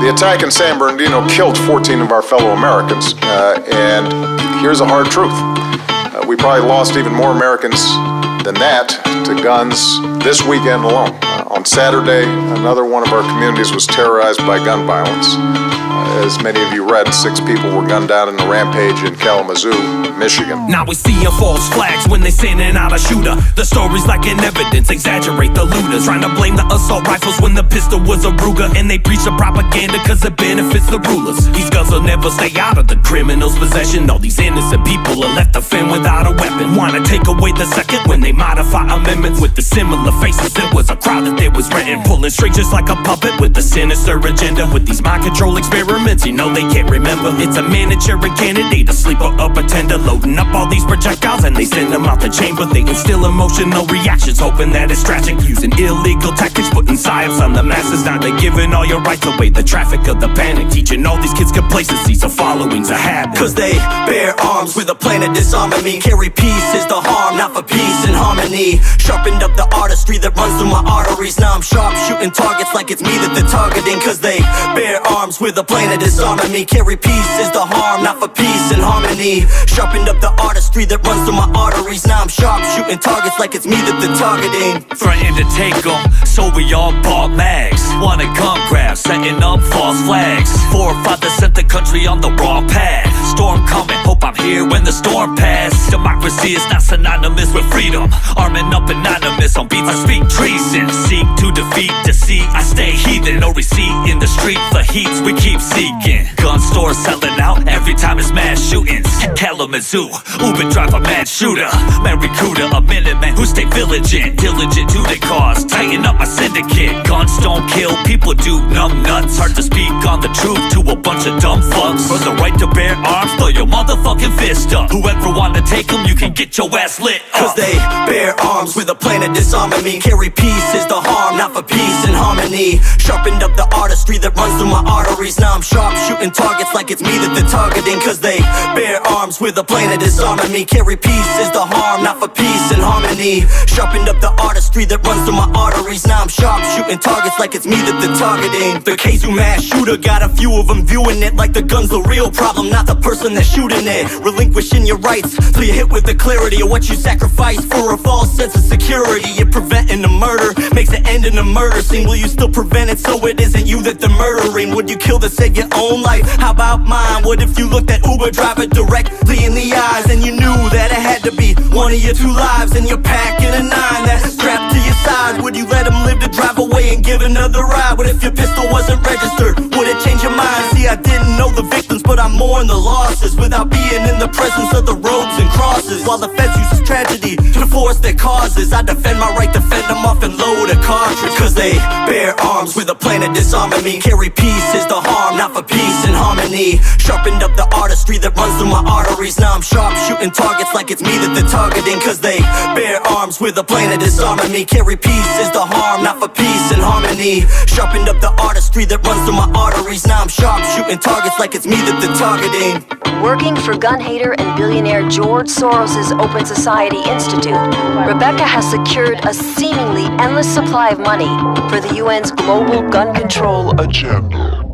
The attack in San Bernardino killed 14 of our fellow Americans, and here's a hard truth. We probably lost even more Americans than that to guns this weekend alone. On Saturday, another one of our communities was terrorized by gun violence. As many of you read, 6 people were gunned down in a rampage in Kalamazoo, Michigan. Now we see false flags when they sending out a shooter. The stories lacking evidence exaggerate the looters, trying to blame the assault rifles when the pistol was a Ruger. And they preach the propaganda cause it benefits the rulers. These guns will never stay out of the criminal's possession. All these innocent people are left to fend without a weapon. Wanna take away the second when they modify amendments with the similar faces. It was a crowd that they was renting, pulling strings just like a puppet with a sinister agenda. With these mind control experiments, you know they can't remember. It's a miniature candidate, a sleeper, a pretender, loading up all these projectiles and they send them out the chamber. They instill emotional reactions, hoping that it's tragic, using illegal tactics, putting psyops on the masses. Now they're giving all your rights away, the traffic of the panic, teaching all these kids complacency, so following's a habit. Cause they bear arms with a plan to disarm me. Carry peace is the harm, not for peace and harmony. Sharpened up the artistry that runs through my arteries. Now I'm sharp shooting targets like it's me that they're targeting. Cause they bear arms with a plan to disarm me. Carry peace is the harm, not for peace and harmony. Sharpened up the artistry that runs through my arteries. Now I'm sharp shooting targets like it's me that they're targeting. Threatened to take them, so we all bought mags. Wanted gun grabs, setting up false flags. 4 or 5 that set the country on the wrong path. Storm coming, hope I'm here when the storm passes. Democracy is not synonymous with freedom. Arming up anonymous on beats I speak treason. Seek to defeat deceit, I stay heathen. No receipt in the street for heats we keep seeking. Gun stores selling out every time it's mass shootings. Kalamazoo, Uber driver, mad shooter. Man recruiter, a Minuteman who stay diligent to the cause. Tighten up my syndicate. Guns don't kill, people do numb nuts. Hard to speak on the truth to a bunch of dumb fucks. For the right to bear arms, throw your motherfucking fist up. Whoever wanna take them, you can get your ass lit up. Cause they bear arms with a plan to disarm me. Carry peace is the harm, not for peace and harmony. Sharpened up the artistry that runs through my arteries. Now I'm sharp shooting targets like it's me that they're targeting. Cause they bear arms with a plan to disarm me. Carry peace is the harm, not for peace and harmony. Sharpened up the artistry that runs through my arteries. Now I'm sharp shooting targets like it's me that they're targeting. The Kazoo mass shooter got a few of them viewing it like the gun's the real problem, not the person that's shooting it. Relinquishing your rights till you're hit with the clarity of what you sacrifice for a false sense of security. You're preventing the murder, makes an end in the murder scene. Will you still prevent it so it isn't you that they're murdering? Would you kill to save your own life? How about mine? What if you looked at Uber driver directly in the eyes and you knew that it had to be one of your 2 lives, and you're packing a 9 that's strapped to your side? Would you let him live to drive away and give another ride? What if your pistol wasn't registered? Would it change your mind? See, I didn't know the victims, but I mourn the losses without being in the presence of the robes and crosses. While the feds uses tragedy to force their causes, I defend my right to fend them off and load a cartridge. Cause they bear arms with a plan to disarm me. Carry peace is the harm, not for peace and harmony. Sharpened up the artistry that runs through my arteries. Now I'm sharp shooting targets like it's me that they're targeting. Cause they bear arms with a plan to disarm me. Carry peace is the harm, not for peace and harmony. Sharpened up the artistry that runs through my arteries. Now I'm sharp shooting targets like it's me that they're targeting. Working for gun hater and billionaire George Soros' Open Society Institute, Rebecca has secured a seemingly endless supply of money for the UN's global gun control agenda.